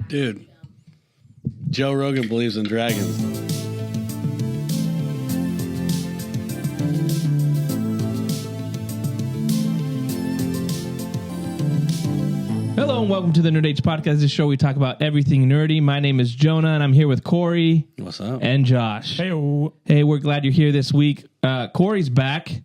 Dude, Joe Rogan believes in dragons. Hello and welcome to the Nerd Age Podcast. This show we talk about everything nerdy. My name is Jonah and I'm here with Corey. What's up? And Josh. Hey, we're glad you're here this week. Corey's back.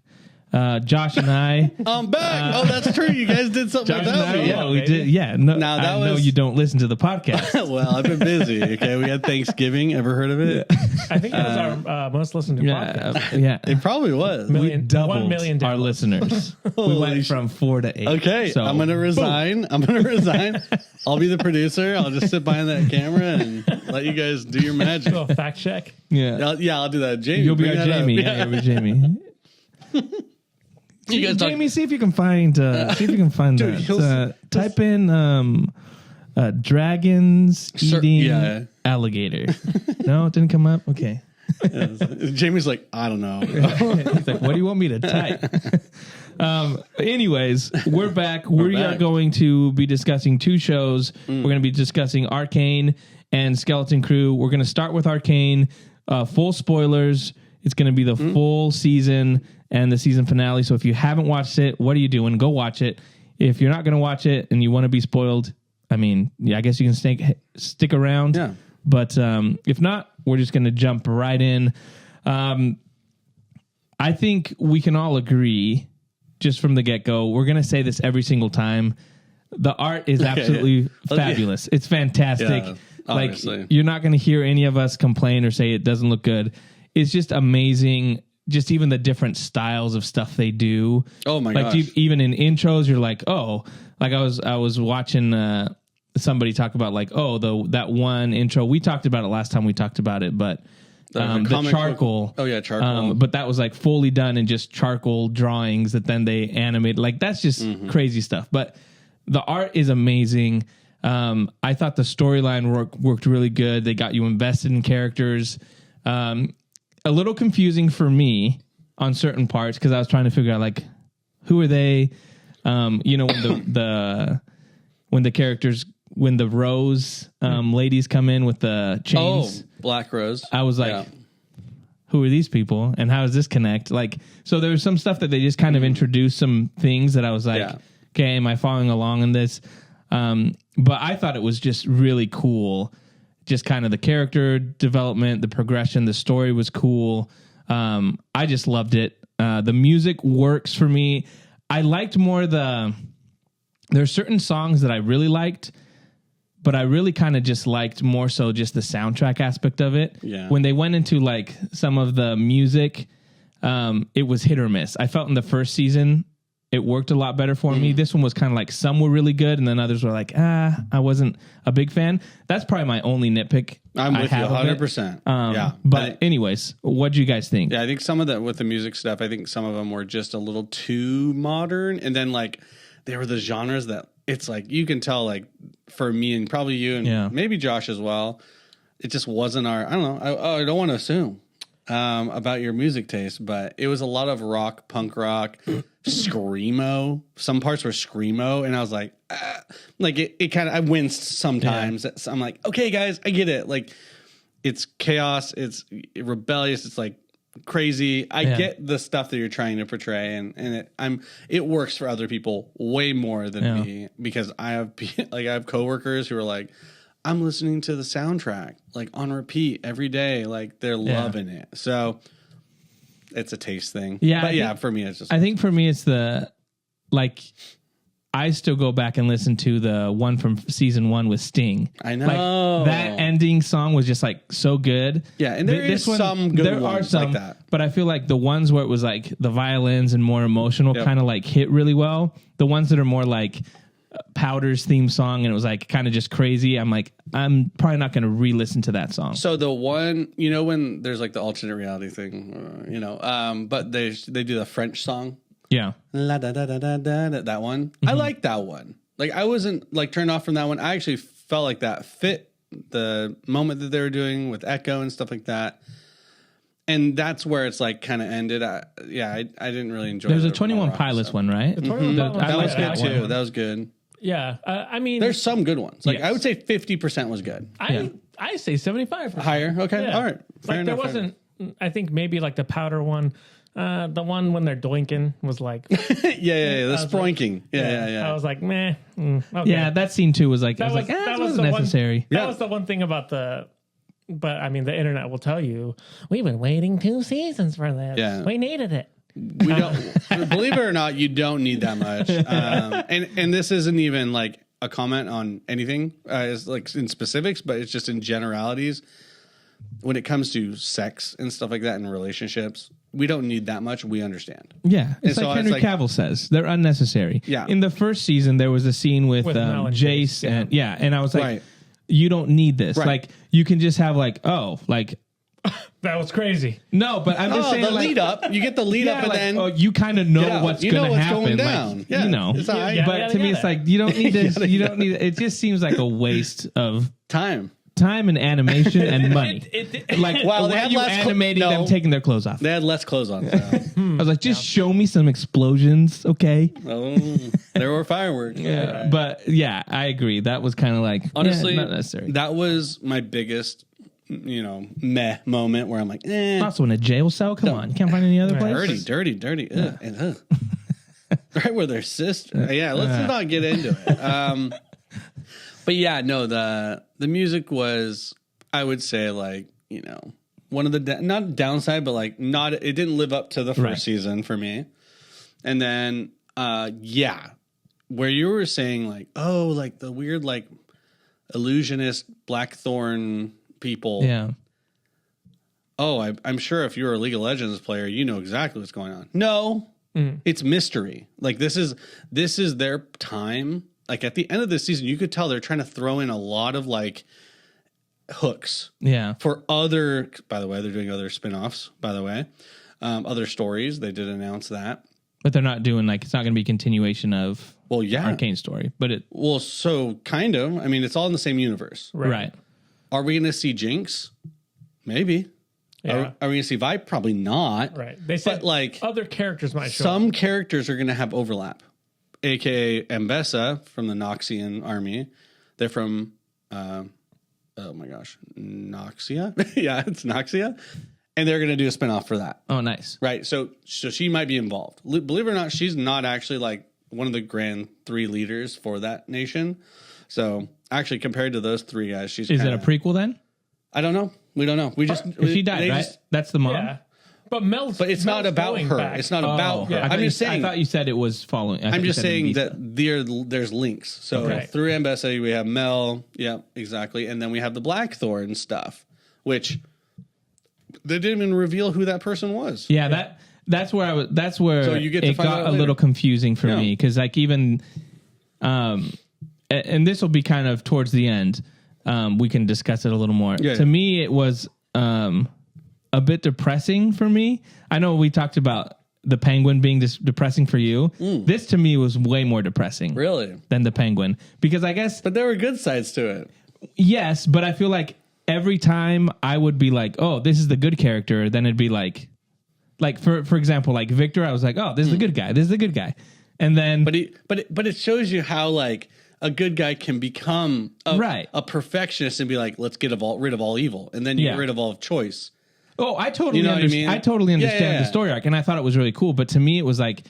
Josh and I. I'm back. Oh, that's true. You guys did something Josh without me. Yeah, we did. Yeah. No, Now, that I know was- you don't listen to the podcast. Well, I've been busy. Okay, we had Thanksgiving. Ever heard of it? I think it was our most listened to podcast. Yeah. It probably was. We doubled 1 million our downloads. listeners. We Holy went from 4 to 8. Okay, So, I'm gonna resign. I'll be the producer. I'll just sit behind that camera and let you guys do your magic. Oh, fact check. Yeah. I'll do that. Jamie, You'll be our bring that up. Jamie. Yeah, you'll be Jamie. You guys talk- Jamie, see if you can find. Dude, that. Type in dragons eating alligator. No, it didn't come up. Okay. Jamie's like, I don't know. He's like, what do you want me to type? Anyways, we're back. We are back. going to be discussing two shows. We're going to be discussing Arcane and Skeleton Crew. We're going to start with Arcane. Full spoilers. It's going to be the full season and the season finale. So if you haven't watched it, what are you doing? Go watch it. If you're not going to watch it and you want to be spoiled, I mean, yeah, I guess you can stick around. Yeah. But if not, we're just going to jump right in. I think we can all agree, just from the get-go, we're going to say this every single time. The art is absolutely fabulous. It's fantastic. Yeah, like, obviously. you're not going to hear any of us complain or say it doesn't look good. It's just amazing. Just even the different styles of stuff they do. Oh my gosh. gosh. Even in intros, you're like, oh, like I was watching somebody talk about like, oh, that one intro. We talked about it last time we talked about it, but the charcoal. Book. Oh yeah, charcoal. But that was like fully done in just charcoal drawings that then they animate. Like that's just crazy stuff. But the art is amazing. I thought the storyline worked really good. They got you invested in characters. A little confusing for me on certain parts because I was trying to figure out like who are they. When the Rose ladies come in with the chains. Oh, Black Rose. I was like, who are these people and how does this connect? Like, so there was some stuff that they just kind of introduced some things that I was like, okay, am I following along in this? But I thought it was just really cool. Just kind of the character development, the progression, the story was cool. I just loved it. The music works for me. I liked more there's certain songs that I really liked, but I really kind of just liked more so just the soundtrack aspect of it. Yeah. When they went into like some of the music, it was hit or miss. I felt in the first season, it worked a lot better for me. This one was kind of like some were really good and then others were like, I wasn't a big fan. That's probably my only nitpick. I'm with you 100%. Yeah. But anyways, what do you guys think? Yeah, I think some of that with the music stuff, I think some of them were just a little too modern. And then like they were the genres that it's like you can tell like for me and probably you and maybe Josh as well, it just wasn't our, I don't know, I don't want to assume about your music taste, but it was a lot of rock, punk rock, screamo. Some parts were screamo, and I was like it kind of, I winced sometimes. Yeah. I'm like, okay, guys, I get it. Like, it's chaos, it's rebellious, it's like crazy. I get the stuff that you're trying to portray, and it works for other people way more than me because I have coworkers who are like, I'm listening to the soundtrack like on repeat every day. Like they're loving it. So it's a taste thing. Yeah. But for me, it's just, I think for me, it's I still go back and listen to the one from season 1 with Sting. I know. Like, that ending song was just like so good. Yeah. And there is some good ones like that. But I feel like the ones where it was like the violins and more emotional kind of like hit really well. The ones that are more like Powder's theme song and it was like kind of just crazy. I'm like, I'm probably not going to re-listen to that song. So the one, when there's like the alternate reality thing, but they do the French song. Yeah. La da da da da da. That one. I like that one. Like I wasn't like turned off from that one. I actually felt like that fit the moment that they were doing with Echo and stuff like that. And that's where it's like kind of ended. I didn't really enjoy it. There's a 21 Pilots one, right? That was good too. That was good. Yeah. I mean, there's some good ones. Like Yes. I would say 50% was good. I say 75%. Higher? Okay. Yeah. All right. Fair Like enough, there fair wasn't. I think maybe like the powder one. The one when they're doinking was like, yeah. The was like- sproinking. Yeah. I was like, meh. Okay. Yeah, that scene too was like, I was like, that that was wasn't the one- necessary. That was the one thing about but I mean, the internet will tell you, we've been waiting 2 seasons for this. Yeah. We needed it. We don't, believe it or not, you don't need that much. And this isn't even like a comment on anything, it's like in specifics, but it's just in generalities. When it comes to sex and stuff like that in relationships, we don't need that much. We understand. Yeah, it's And like so Henry it's like- Cavill says, they're unnecessary. Yeah. In the first season, there was a scene with Mel and Jace, Jace, and I was like, Right. you don't need this. Right. Like, you can just have like, That was crazy. no, but I'm just saying the like, lead up. You get the lead up, and then you kind of know Yeah, what's you know going to what's happen. going Like, down. Yeah, you know. it's all right. Yeah. But to me, it's like you don't need this. You don't need. It just seems like a waste of time. time and animation and money. Like, Well, they why had are you less animating no. them taking their clothes off? They had less clothes on. So. I was like, just show me some explosions, okay? Oh, there were fireworks. Yeah, but yeah, I agree. That was kind of like Honestly, not necessary. that was my biggest, meh moment where I'm like, Also in a jail cell. Come on, you can't find any other place. dirty. Ugh, and, right where their sister. Yeah, let's not get into it. But yeah, no, the music was, I would say, like, one of the not downside, but like not, it didn't live up to the first season for me. And then, where you were saying like, oh, like the weird like illusionist Blackthorn people. Yeah. Oh, I'm sure if you're a League of Legends player, you know exactly what's going on. No, it's mystery. Like this is their time. Like at the end of this season, you could tell they're trying to throw in a lot of like hooks. Yeah. For other, by the way, they're doing other spinoffs, by the way, other stories. They did announce that. But they're not doing like, it's not going to be a continuation of Arcane story, but it. Well, so kind of. I mean, it's all in the same universe. Right. Are we going to see Jinx? Maybe. Yeah. Are we going to see Vi? Probably not. Right. They said But like other characters might show some up. characters are going to have overlap, aka Ambessa from the Noxian army. They're from, oh my gosh, Noxia. Yeah, it's Noxia, and they're going to do a spinoff for that. Oh, nice. Right. So she might be involved. Believe it or not, she's not actually like one of the grand 3 leaders for that nation. So actually, compared to those 3 guys, she's. Is it a prequel then? I don't know. We don't know. We just If she died, right? That's the mom. Yeah. But But it's not about her. Back. It's not about her. Yeah. I'm just saying. I thought you said it was following. I'm just saying that there's links. So Okay. through Ambessa, we have Mel. Yeah, exactly. And then we have the Blackthorn stuff, which they didn't even reveal who that person was. Yeah, that's where I was. That's where So you get to it find got out a later. little confusing for Yeah. me because like even, and this will be kind of towards the end. We can discuss it a little more. Yeah. To me, it was a bit depressing for me. I know we talked about the Penguin being depressing for you. This to me was way more depressing. Really? Than the Penguin because I guess But there were good sides to it. yes, but I feel like every time I would be like, oh, this is the good character, then it'd be like for example, like Victor, I was like, oh, this is the good guy. This is the good guy. And then But it shows you how like a good guy can become a perfectionist and be like, let's get rid of all evil, and then you get rid of all choice. oh, I totally You know what I mean? I totally understand Yeah. the story arc, and I thought it was really cool. But to me, it was like,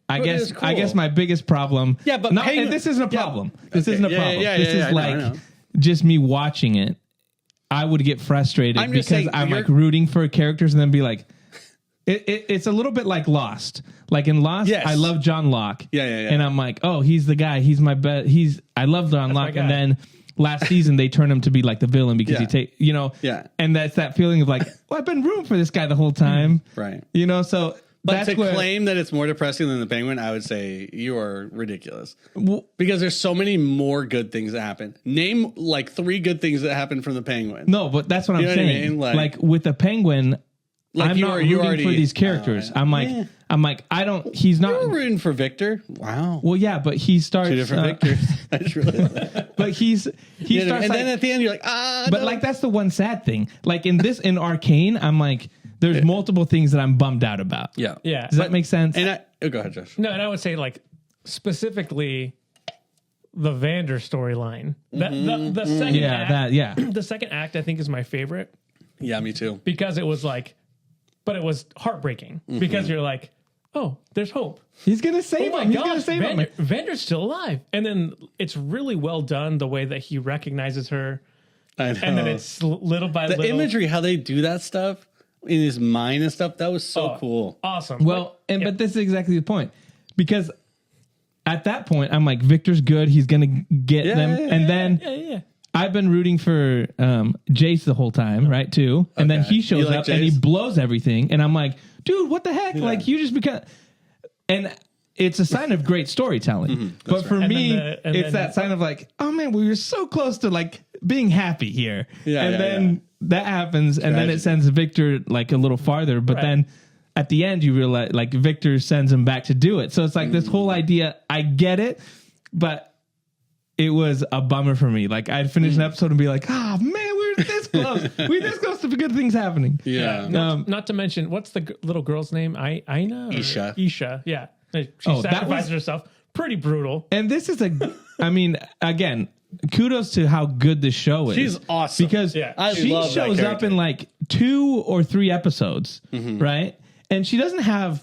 I But it guess was cool. my biggest problem. Yeah, but and this isn't a problem. This Okay. isn't a Yeah, problem. yeah, this yeah, is I know. just me watching it. I would get frustrated I'm just because saying, I'm like rooting for characters and then be like, it's a little bit like Lost. Like in Lost, Yes. I love John Locke. Yeah. And I'm like, oh, he's the guy. He's my bet. I love John Locke. my And guy. then last season they turn him to be like the villain because Yeah. and that's that feeling of like, well, I've been rooting for this guy the whole time. Right. So But that's to where, claim that it's more depressing than the Penguin, I would say you are ridiculous. Because there's so many more good things that happen. Name like 3 good things that happen from the Penguin. no, but that's what I'm You know what I saying. mean? Like with the Penguin, Like I'm you not were- you rooting already- for these characters. Oh, I'm like, I don't. He's not. You were rooting for Victor. Wow. Well, yeah, but he starts 2 different Victors. I just realized. But he starts. And like, then at the end, you're like, but no. like that's the one sad thing. Like in Arcane, I'm like, there's multiple things that I'm bummed out about. Yeah. Yeah. Does that make sense? And go ahead, Josh. No, and I would say like specifically the Vander storyline. The second act, the second act I think is my favorite. Yeah, me too. Because it was like, but it was heartbreaking because you're like, oh, there's hope. He's gonna save him. He's gonna save him. Vander's still alive, and then it's really well done the way that he recognizes her. I know. And then it's little by little. The imagery, how they do that stuff in his mind and stuff, that was so cool. Awesome. Well, but this is exactly the point. Because at that point, I'm like, Victor's good. He's going to get them. And then I've been rooting for Jace the whole time, right, too. And then he shows up and he blows everything. And I'm like, dude, what the heck? Yeah. Like, you just become... And it's a sign of great storytelling. Mm-hmm. But right. For me, it's that sign of like, oh, man, we were so close to, like, being happy here. Yeah, and then that happens, and then it sends Victor, like, a little farther. But then... At the end, you realize, like, Victor sends him back to do it. So it's like this whole idea, I get it, but it was a bummer for me. Like, I'd finish an episode and be like, oh, man, we were this close. We were this close to good things happening. Yeah. Not to mention, what's the little girl's name? Aina? Isha. Isha, yeah. She sacrifices herself. Pretty brutal. And this is I mean, again, kudos to how good this show is. She's awesome. Because she shows up in, like, 2 or 3 episodes, right? And she doesn't have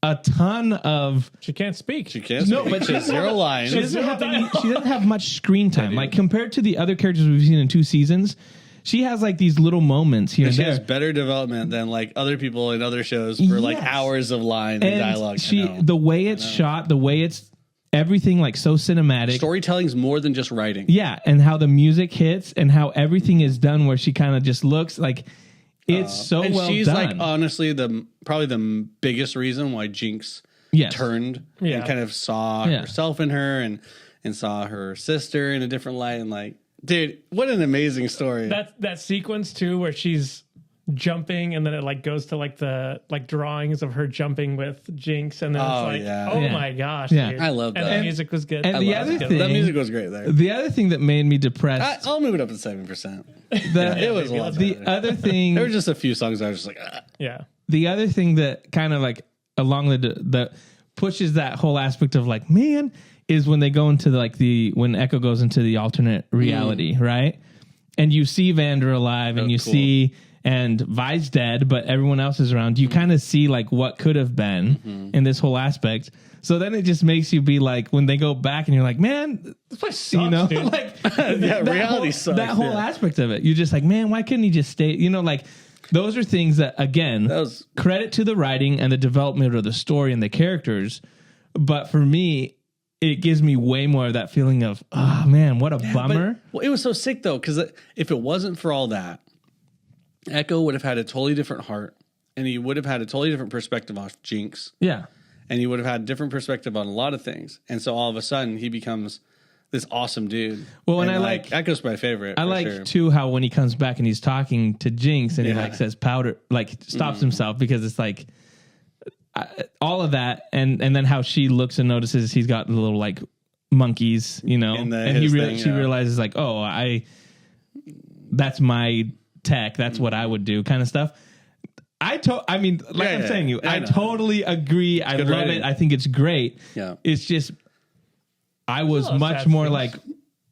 a ton of... She can't speak. She can't speak. No, but she has 0 lines. She doesn't have much screen time. Like, compared to the other characters we've seen in 2 seasons, she has, like, these little moments here and there. She has better development than, like, other people in other shows for, like, hours of line and dialogue. The way it's shot, the way it's... Everything, like, so cinematic. Storytelling's more than just writing. Yeah, and how the music hits and how everything is done where she kind of just looks like... It's so well done. She's like honestly probably the biggest reason why Jinx turned and kind of saw herself in her and saw her sister in a different light and like, dude, what an amazing story. That sequence too where she's jumping and then it like goes to like the like drawings of her jumping with Jinx and then it's like my gosh, dude. I love that. And the music was good. And the other thing, that music was great there. The other thing that made me depressed, I'll move it up to 7%. It was a lot better. The other thing, there were just a few songs I was just like, The other thing that kind of like along the pushes that whole aspect of like, man, is when they go into when Echo goes into the alternate reality, right? And you see Vander alive and you see and Vi's dead, but everyone else is around. You kind of see like what could have been in this whole aspect. So then it just makes you be like, when they go back and you're like, man, this place sucks, dude. Like reality sucks. That whole aspect of it. You're just like, man, why couldn't he just stay? Like those are things that, again, credit to the writing and the development of the story and the characters. But for me, it gives me way more of that feeling of, oh man, what a bummer. Well, it was so sick though, because if it wasn't for all that, Echo would have had a totally different heart, and he would have had a totally different perspective off Jinx. Yeah. And he would have had a different perspective on a lot of things. And so all of a sudden, he becomes this awesome dude. Well, and I like... Echo's my favorite. I like, too, how when he comes back and he's talking to Jinx, and he, like, says powder, like, stops himself, because it's like... all of that, and then how she looks and notices he's got the little, like, monkeys, and she realizes, like, oh, that's my... tech, that's what I would do, kind of stuff. I totally agree. I love it. I think it's great. Yeah. It's just I was much more like,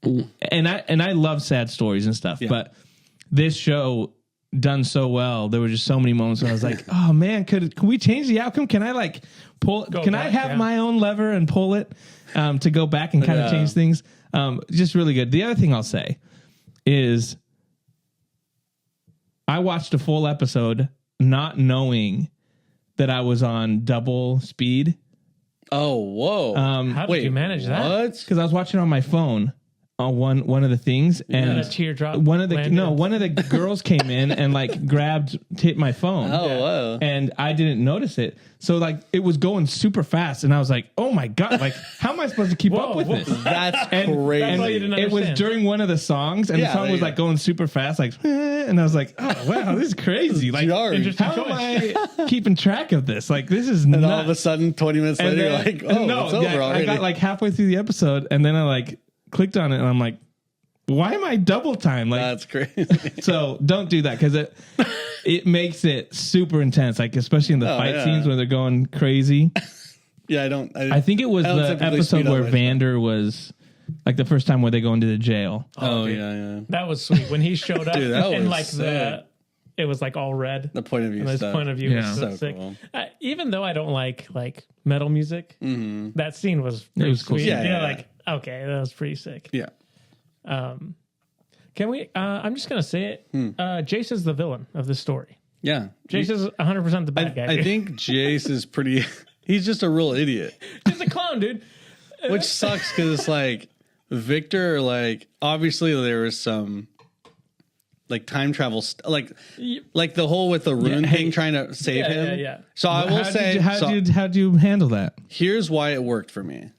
and I love sad stories and stuff, but this show done so well, there were just so many moments when I was like, oh man, can we change the outcome? Can I like I have my own lever and pull it to go back and kind of change things? Just really good. The other thing I'll say is I watched a full episode not knowing that I was on double speed. Oh, whoa. How did you manage that? Because I was watching on my phone on one of the things, and a teardrop. One of the girls came in and like hit my phone. Oh, whoa. And I didn't notice it. So like it was going super fast, and I was like, "Oh my god! Like, how am I supposed to keep up with this?" That's crazy. And it was during one of the songs, and the song was like going super fast, like, and I was like, "Oh wow, this is crazy! Like, how am I keeping track of this? Like, this is nuts." And all of a sudden, 20 minutes later, you're like, "Oh, it's over already." I got like halfway through the episode, and then I like clicked on it, and I'm like, why am I double time? Like, that's crazy. So don't do that, because it makes it super intense, like especially in the fight scenes where they're going crazy. Yeah, I think it was the episode where Vander was Like the first time where they go into the jail. Oh, yeah. That was sweet when he showed up Dude, that and was like sick. it was like all red. The point of view And stuff. his point of view was so sick. cool. Even though I don't like metal music, that scene was pretty cool. sweet. Yeah, Like, okay, that was pretty sick. Yeah. Can we? I'm just gonna say it. Jace is the villain of this story. Yeah. Jace is 100% the bad guy. I think Jace is pretty... He's just a real idiot. He's a clown, dude. Which sucks because it's like Victor, like obviously there was some like time travel, like the whole with the rune thing trying to save him. Yeah. So I will say, how'd you handle that? Here's why it worked for me.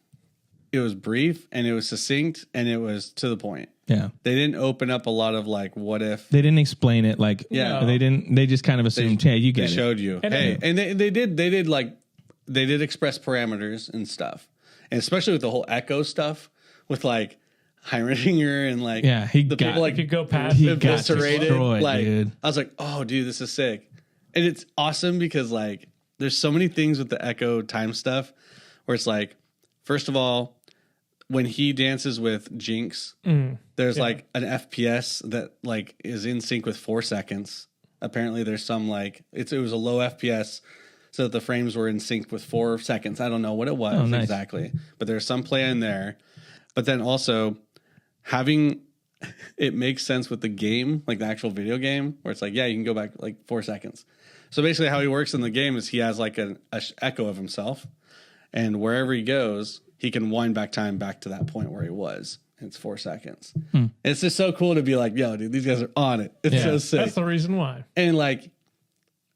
It was brief and it was succinct and it was to the point. Yeah. They didn't open up a lot of like, what if They didn't explain it. Like, Yeah. they just kind of assumed, hey, you they get it. showed you? And they did express parameters and stuff. And especially with the whole echo stuff with like Heimerdinger and like people like if you go past he got eviscerated. destroyed, Like dude. I was like, oh dude, this is sick. And it's awesome because like there's so many things with the echo time stuff where it's like, first of all, when he dances with Jinx, there's like an FPS that like is in sync with 4 seconds. Apparently there's some like it was a low FPS so that the frames were in sync with 4 seconds. I don't know what it was exactly, but there's some play in there. But then also having it makes sense with the game, like the actual video game, where it's like, yeah, you can go back like 4 seconds. So basically how he works in the game is he has like a echo of himself, and wherever he goes, he can wind back time back to that point where he was. It's 4 seconds. It's just so cool to be like, yo, dude, these guys are on it. It's so sick. That's the reason why. And like,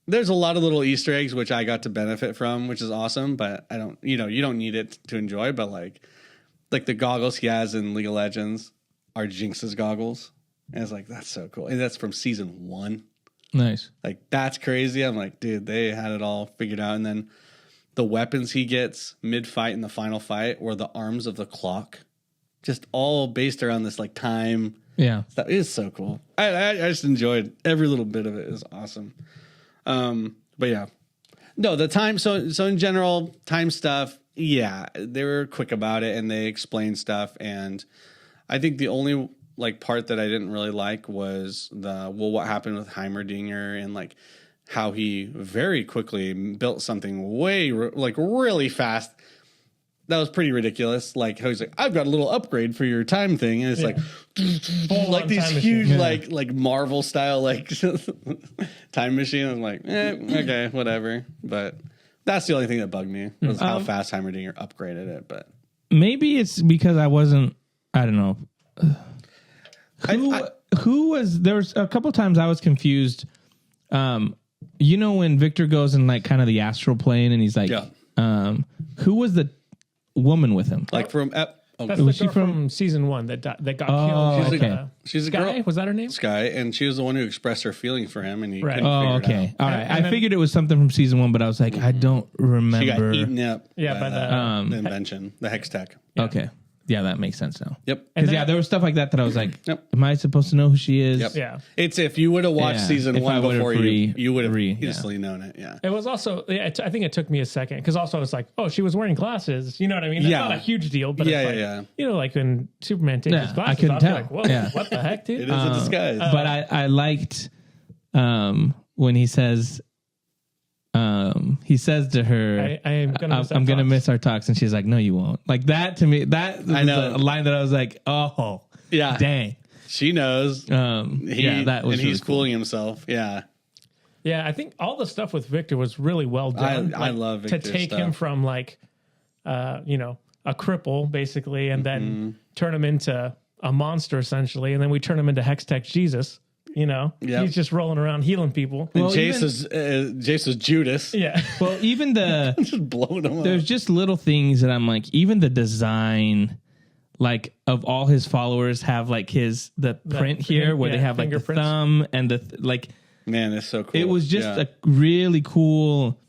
there's a lot of little Easter eggs which I got to benefit from, which is awesome. But I don't, you don't need it to enjoy. But like the goggles he has in League of Legends are Jinx's goggles, and it's like that's so cool. And that's from season 1. Nice. Like that's crazy. I'm like, dude, they had it all figured out. And then the weapons he gets mid-fight in the final fight were the arms of the clock, just all based around this like time. Yeah, stuff. It is so cool. I just enjoyed every little bit of it. It was awesome. But yeah, no, the time. So in general, time stuff. Yeah, they were quick about it and they explained stuff. And I think the only like part that I didn't really like was what happened with Heimerdinger and like how he very quickly built something really fast. That was pretty ridiculous. Like how he's like, I've got a little upgrade for your time thing, and it's like these huge like Marvel style like time machine. I'm like, okay, whatever. But that's the only thing that bugged me was how fast Heimerdinger upgraded it. But maybe it's because I wasn't. I don't know. Who was there? Was a couple times I was confused. When Victor goes in like kind of the astral plane, and he's like, who was the woman with him? Like from was she from season 1 that got killed? She's a Sky? girl. Was that her name? Sky, and she was the one who expressed her feeling for him, and he couldn't figure it out. All right. I figured it was something from season 1, but I was like, I don't remember. She got eaten up. By the invention, the hex tech. Yeah. Okay. Yeah, that makes sense now. Yep. Because there was stuff like that I was like, am I supposed to know who she is? Yep. Yeah. It's if you would have watched season 1 before you would have instantly known it. Yeah. It was also, I think it took me a second because also I was like, oh, she was wearing glasses. You know what I mean? That's not a huge deal, but like when Superman takes his glasses I couldn't off, tell. you're like, whoa, what the heck, dude? It is a disguise. But I liked when he says to her, I'm gonna miss our talks, and she's like, no, you won't. Like that to me, that was a line that I was like, oh, yeah, dang, she knows. That was and he's fooling himself. Yeah, yeah. I think all the stuff with Victor was really well done. I love Victor's to take stuff. him from like, a cripple basically, and then turn him into a monster essentially, and then we turn him into Hex Tech Jesus. He's just rolling around healing people. And Jace is Judas. Yeah. Well, even just blowing him up. There's just little things that I'm like, even the design, like of all his followers have like the print here where they have like the thumb and man, it's so cool. It was just a really cool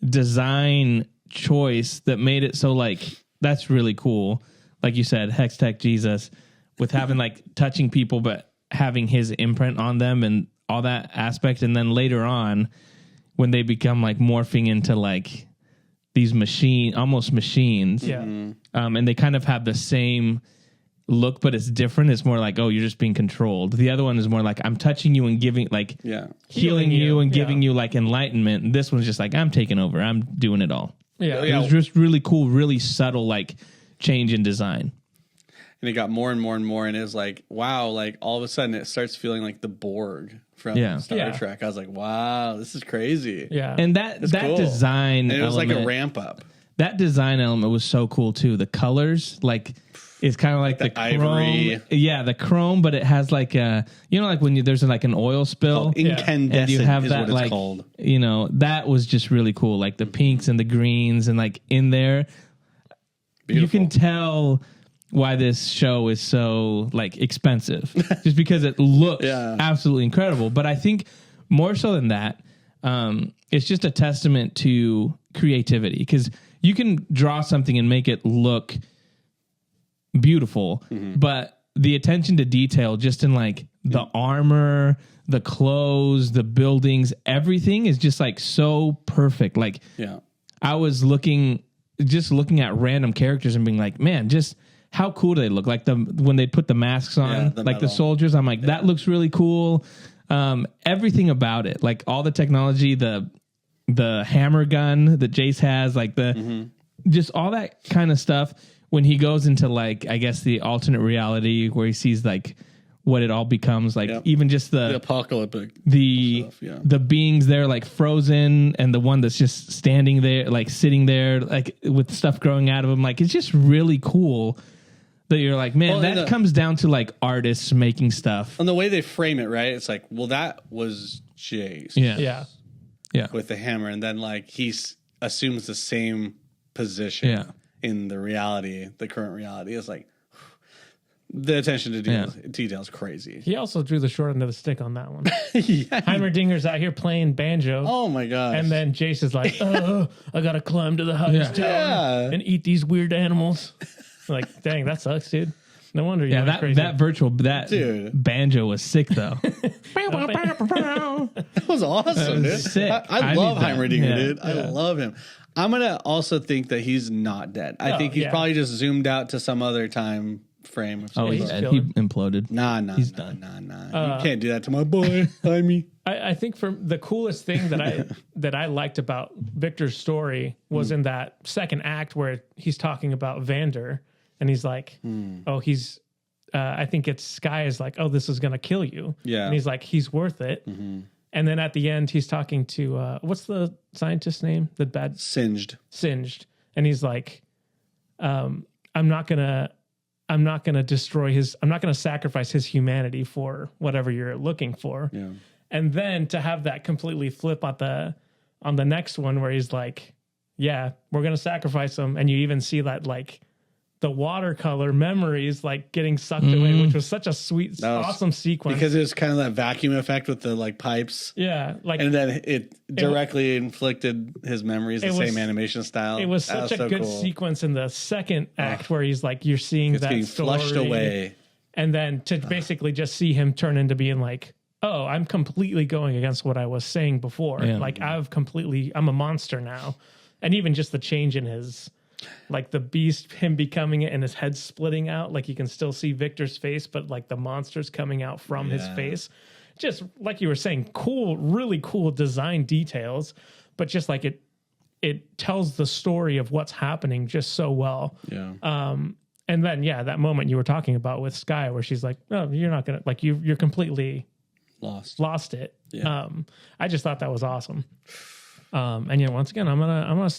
design choice that made it so like that's really cool. Like you said, Hex Tech Jesus with having like touching people, but having his imprint on them and all that aspect. And then later on when they become like morphing into like these almost machines. Yeah. And they kind of have the same look, but it's different. It's more like, oh, you're just being controlled. The other one is more like, I'm touching you and giving, like, healing you and giving you like enlightenment. And this one's just like, I'm taking over. I'm doing it all. Yeah. It was just really cool, really subtle, like change in design. And it got more and more and more, and it was like, wow, like all of a sudden it starts feeling like the Borg from Star Trek. I was like, wow, this is crazy. Yeah. And that cool. Design and it was like a ramp up. That design element was so cool too. The colors, like, it's kind of like the ivory. Chrome. Yeah, the chrome, but it has like a, like when there's like an oil spill. Incandescent and you have is that, what it's like, called. That was just really cool. Like the pinks and the greens and like in there. Beautiful. You can tell why this show is so like expensive just because it looks absolutely incredible. But I think more so than that, it's just a testament to creativity, because you can draw something and make it look beautiful, but the attention to detail just in like the armor, the clothes, the buildings, everything is just like so perfect. Like I was looking at random characters and being like, man, just how cool do they look? Like when they put the masks on, like the soldiers, I'm like, that looks really cool. Everything about it, like all the technology, the hammer gun that Jace has, like just all that kind of stuff. When he goes into like, I guess the alternate reality where he sees like what it all becomes, like even just the apocalyptic stuff, the beings there like frozen, and the one that's just standing there, like sitting there, like with stuff growing out of him. Like it's just really cool that you're like, man, that comes down to like artists making stuff. And the way they frame it, right? It's like, well, that was Jace. Yeah. With the hammer. And then like he assumes the same position in the reality, the current reality. Is like, the attention to detail is crazy. He also drew the short end of the stick on that one. Heimerdinger's out here playing banjo. Oh my gosh. And then Jace is like, oh, I gotta climb to the highest tower and eat these weird animals. Like, dang, that sucks, dude. No wonder you went crazy. Dude. Banjo was sick though. That was awesome, dude. Sick. I love Heimerdinger, dude. I love him. I'm gonna also think that he's not dead. I think he's probably just zoomed out to some other time frame. He's dead. He imploded. Nah. He's done. You can't do that to my boy, Jaime. I think for the coolest thing that I liked about Victor's story was in that second act where he's talking about Vander, and he's like, I think it's Sky is like, oh, this is gonna kill you. Yeah. And he's like, he's worth it. And then at the end, he's talking to what's the scientist's name? The bad Singed. And he's like, I'm not gonna destroy his. I'm not gonna sacrifice his humanity for whatever you're looking for. Yeah. And then to have that completely flip on the next one where he's like, yeah, we're gonna sacrifice him, and you even see that like the watercolor memories like getting sucked away, which was such a sweet, awesome sequence. Because it was kind of that vacuum effect with the like pipes. Yeah. Like, and then it directly inflicted his memories, the same animation style. It was such a good sequence in the second act where he's like, you're seeing that being story, flushed away. And then to basically just see him turn into being like, oh, I'm completely going against what I was saying before. Yeah. Like I'm a monster now. And even just the change in his, like the beast, him becoming it and his head splitting out, like you can still see Victor's face, but like the monster's coming out from his face. Just like you were saying, cool, really cool design details, but just like it tells the story of what's happening just so well. Yeah. And then that moment you were talking about with Sky, where she's like, "Oh, you're not gonna like you're completely lost it." Yeah. I just thought that was awesome. And once again, I'm gonna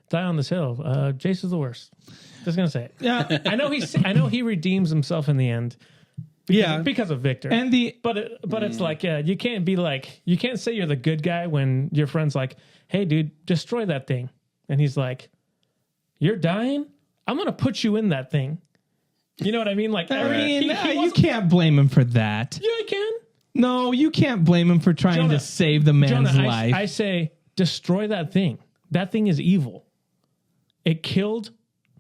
die on this hill. Jace is the worst. Just gonna say it. Yeah, I know he redeems himself in the end. Because of Victor. And but it's like you can't say you're the good guy when your friend's like, hey dude, destroy that thing, and he's like, you're dying? I'm gonna put you in that thing. You know what I mean? Like, you can't blame him for that. Yeah, I can. No, you can't blame him for trying to save the man's life. I say, destroy that thing. That thing is evil. It killed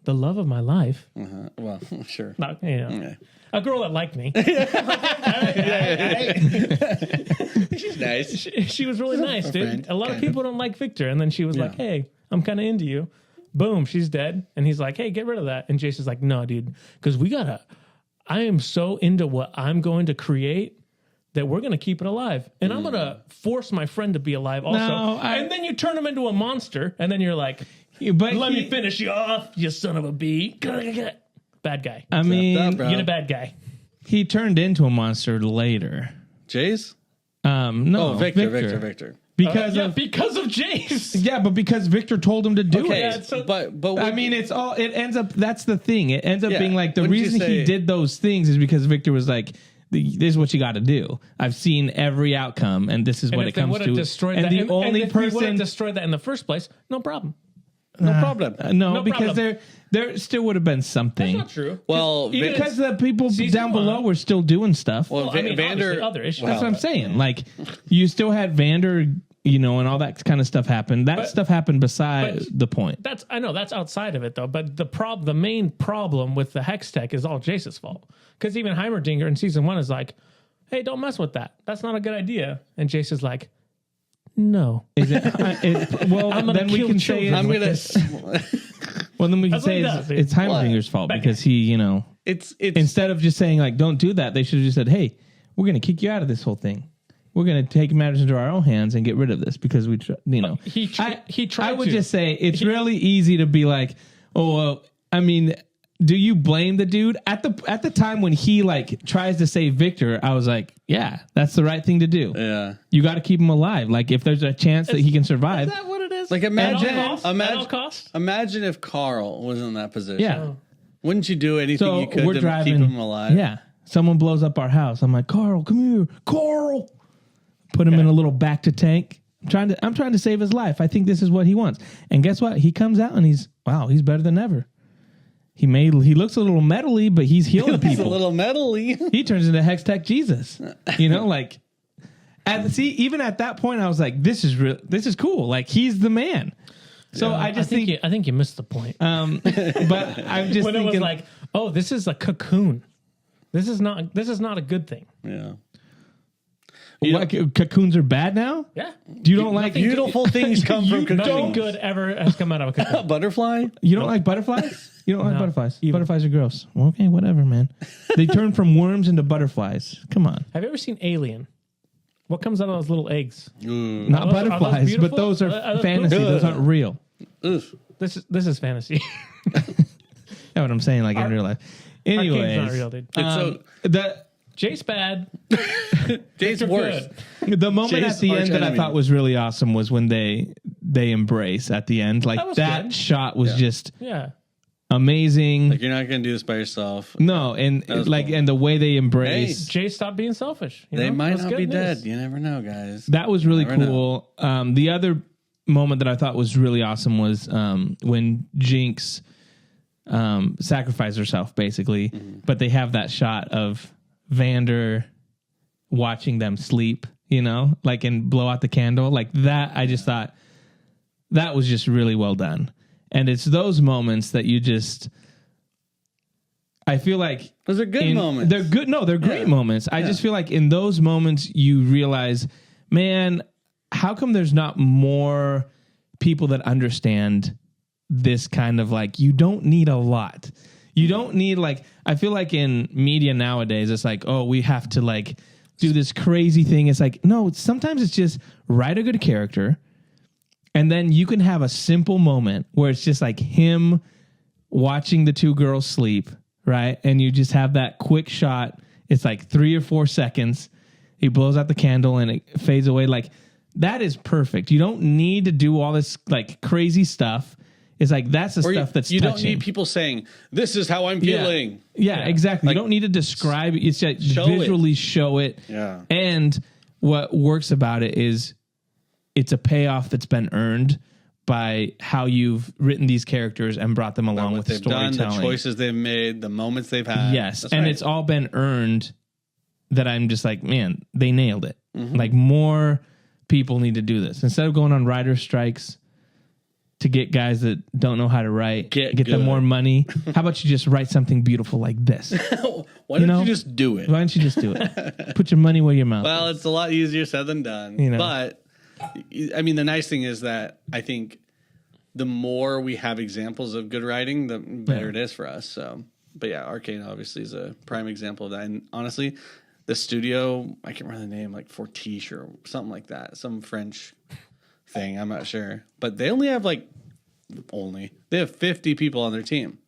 the love of my life. Well, sure. Not, a girl that liked me. She's nice. She was really nice, dude. Friend, a lot of people don't like Victor. And then she was like, hey, I'm kind of into you. Boom, she's dead. And he's like, hey, get rid of that. And Jason's like, no, dude, because we got I am so into what I'm going to create that we're going to keep it alive. And I'm going to force my friend to be alive also. And then you turn him into a monster. And then you're like, let me finish you off, you son of a bee. Bad guy. I mean, you're a bad guy. He turned into a monster later. Jace? No. Victor. Because of Jace. Yeah, but because Victor told him to do it. Yeah, so, but I mean, it ends up, that's the thing. It ends up being like, the reason he did those things is because Victor was like, this is what you got to do. I've seen every outcome, and this is what it comes to. And the only person would have destroyed that in the first place, no problem. No problem. No, because there still would have been something. That's not true. Well, because the people down below were still doing stuff. Well, Vander, other issues. That's what I'm saying. Like, you still had Vander, and all that kind of stuff happened. Stuff happened beside the point. I know that's outside of it though. But the main problem with the Hex Tech is all Jace's fault. Because even Heimerdinger in season 1 is like, "Hey, don't mess with that. That's not a good idea." And Jace is like, "No." Is it? Well, then we can say I'm gonna. Well, then we can say it's Heimerdinger's fault because he, it's instead of just saying like, "Don't do that," they should have just said, "Hey, we're going to kick you out of this whole thing. We're going to take matters into our own hands and get rid of this because we, He tried. I would just say it's really easy to be like, "Oh, well, I mean." Do you blame the dude at the time when he like tries to save Victor? I was like, yeah, that's the right thing to do. Yeah, you got to keep him alive. Like if there's a chance that he can survive. Is that what it is? Like imagine if Carl was in that position. Yeah, wouldn't you do anything you could to keep him alive? Yeah, someone blows up our house. I'm like, Carl, come here, Carl. Put him in a little back to tank. I'm trying to save his life. I think this is what he wants. And guess what? He comes out and he's better than ever. He looks a little metally, but he's healing people. He's a little metally. He turns into Hex Tech Jesus. Like even at that point, I was like, this is cool. Like he's the man. So I think you missed the point. But I'm just thinking, it was like, oh, this is a cocoon. This is not a good thing. Yeah. Cocoons are bad now? Yeah. You don't like beautiful things come from cocoons. Nothing good ever has come out of a cocoon. Butterfly? You don't like butterflies? You don't like butterflies? Evil. Butterflies are gross. Okay, whatever, man. They turn from worms into butterflies. Come on. Have you ever seen Alien? What comes out of those little eggs? Not butterflies, but those are fantasy. Those aren't real. This is fantasy. That's what I'm saying, like in real life. Anyways, Arcane's not real, dude. Jace bad. Jace worse. The moment at the end that I thought was really awesome was when they embrace at the end. Like that shot was just amazing. Like you're not gonna do this by yourself. No, and like cool. And the way they embrace. Jace, stop being selfish. They might not be dead. You never know, guys. That was really cool. The other moment that I thought was really awesome was when Jinx sacrificed herself, basically. Mm-hmm. But they have that shot of Vander watching them sleep, like and blow out the candle like that. I just thought that was just really well done. And it's those moments that you just, I feel like those are good moments. They're good. No, they're great moments. I just feel like in those moments you realize, man, how come there's not more people that understand this kind of like, you don't need a lot. You don't need like, I feel like in media nowadays, it's like, oh, we have to like do this crazy thing. It's like, no, sometimes it's just write a good character. And then you can have a simple moment where it's just like him watching the two girls sleep, right? And you just have that quick shot. It's like 3 or 4 seconds. He blows out the candle and it fades away. Like that is perfect. You don't need to do all this like crazy stuff. It's like that's the stuff that's you touching. Don't need people saying this is how I'm feeling. Yeah, exactly. Like, you don't need to describe it. It's just visually show it. Yeah. And what works about it is it's a payoff that's been earned by how you've written these characters and brought them along with storytelling. Done, the choices they've made, the moments they've had. Yes, that's and it's all been earned. That I'm just like, man, they nailed it. Mm-hmm. Like more people need to do this instead of going on writer strikes. To get guys that don't know how to write, get them more money. How about you just write something beautiful like this? Why don't you just do it? Why don't you just do it? Put your money where your mouth is. It's a lot easier said than done. But, I mean, the nice thing is that I think the more we have examples of good writing, the better it is for us. So But yeah, Arcane obviously is a prime example of that. And honestly, the studio, I can't remember the name, like Fortiche or something like that, some French thing, I'm not sure. But they only have they have 50 people on their team.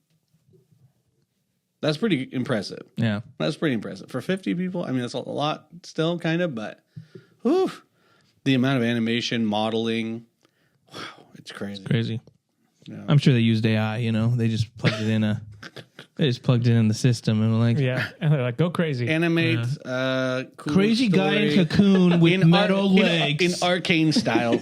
That's pretty impressive. Yeah. That's pretty impressive. For 50 people, I mean, that's a lot still, kind of, but whew, the amount of animation, modeling, wow, it's crazy. It's crazy. Yeah. I'm sure they used AI, they just plugged it in the system and like, and they're like, go crazy. Animate cool crazy story. guy in cocoon with metal legs. In Arcane style.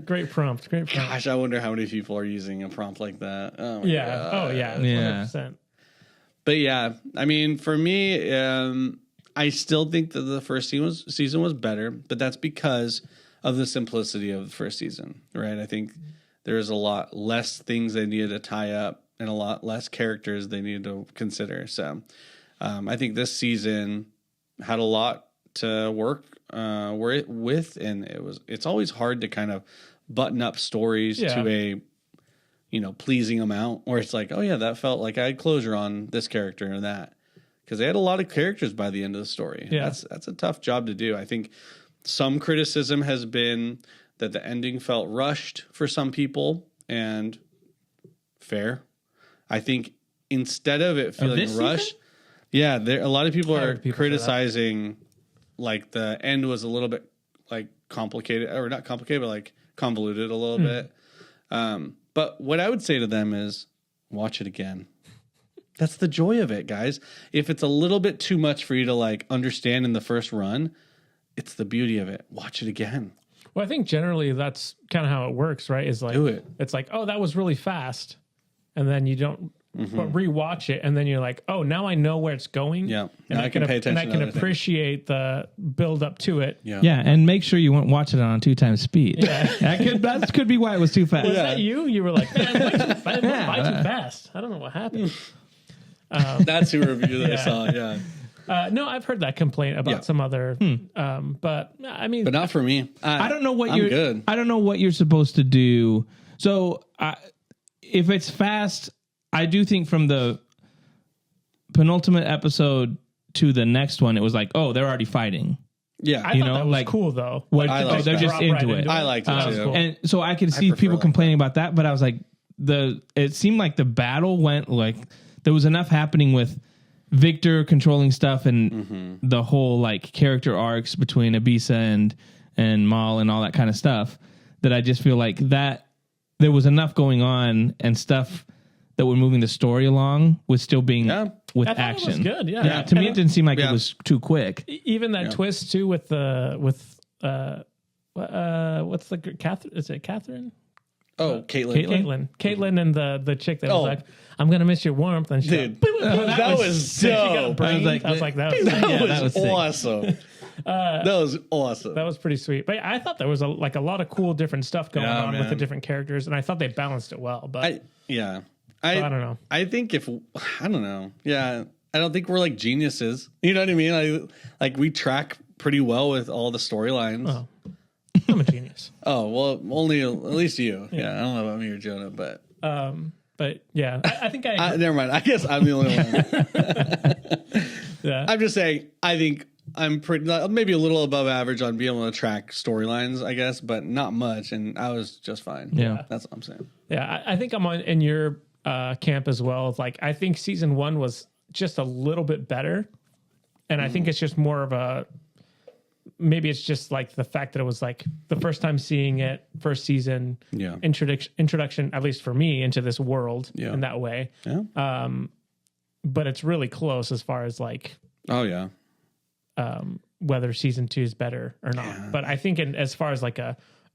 Great prompt. Gosh, I wonder how many people are using a prompt like that. Oh my God. Oh yeah. 100%. But yeah, I mean, for me, I still think that the first season was better, but that's because of the simplicity of the first season, right? I think there's a lot less things they needed to tie up and a lot less characters they needed to consider. So I think this season had a lot to work with, and it's always hard to kind of button up stories to a pleasing amount, or it's like, oh yeah, that felt like I had closure on this character and that, because they had a lot of characters by the end of the story. Yeah. That's a tough job to do. I think some criticism has been that the ending felt rushed for some people, and fair. I think instead of it feeling rushed, a lot of people are criticizing like the end was a little bit like complicated, or not complicated, but like convoluted a little bit. But what I would say to them is watch it again. That's the joy of it, guys. If it's a little bit too much for you to like understand in the first run, it's the beauty of it. Watch it again. Well, I think generally that's kind of how it works, right? Is like, do it. It's like, oh, that was really fast. And then you don't rewatch it. And then you're like, oh, now I know where it's going. Yeah. And now I can pay attention. And I can appreciate the build up to it. Yeah. Yeah. And make sure you won't watch it on 2x speed. Yeah. that could be why it was too fast. Was that you? You were like, man, why too fast? I don't know what happened. That's who review that I saw. Yeah. No, I've heard that complaint about some other, but I mean, but not for me. I don't know what I'm good. I don't know what you're supposed to do. So if it's fast, I do think from the penultimate episode to the next one, it was like, oh, they're already fighting. Yeah, I thought that was cool though. They're just into it. I liked it too. Cool. And so I could see people complaining about that, but I was like, it seemed like the battle went like there was enough happening with Victor controlling stuff and the whole like character arcs between Abisa and Mal and all that kind of stuff, that I just feel like that there was enough going on and stuff that were moving the story along with still being with action. It was good, yeah. To me, it didn't seem like it was too quick. Even that twist too with what's the Catherine? Is it Catherine? Oh, Caitlin and the chick that was like, I'm gonna miss your warmth, and she that was dope. I was like, that was awesome. That was awesome. That was pretty sweet. But I thought there was a lot of cool different stuff going on with the different characters, and I thought they balanced it well. But I don't know. I think I don't know. Yeah, I don't think we're like geniuses. You know what I mean? We track pretty well with all the storylines. Oh, I'm a genius. Oh well, only at least you. Yeah, I don't know about me or Jonah, but yeah, I think never mind. I guess I'm the only one. Yeah, I'm just saying. I think I'm maybe a little above average on being able to track storylines, I guess, but not much. And I was just fine. Yeah, that's what I'm saying. Yeah, I think I'm in your camp as well. Like, I think season 1 was just a little bit better, and I think it's just more of maybe it's just like the fact that it was like the first time seeing it, first season, introduction, at least for me, into this world in that way. Yeah. But it's really close as far as like, whether season 2 is better or not. Yeah. But I think as far as like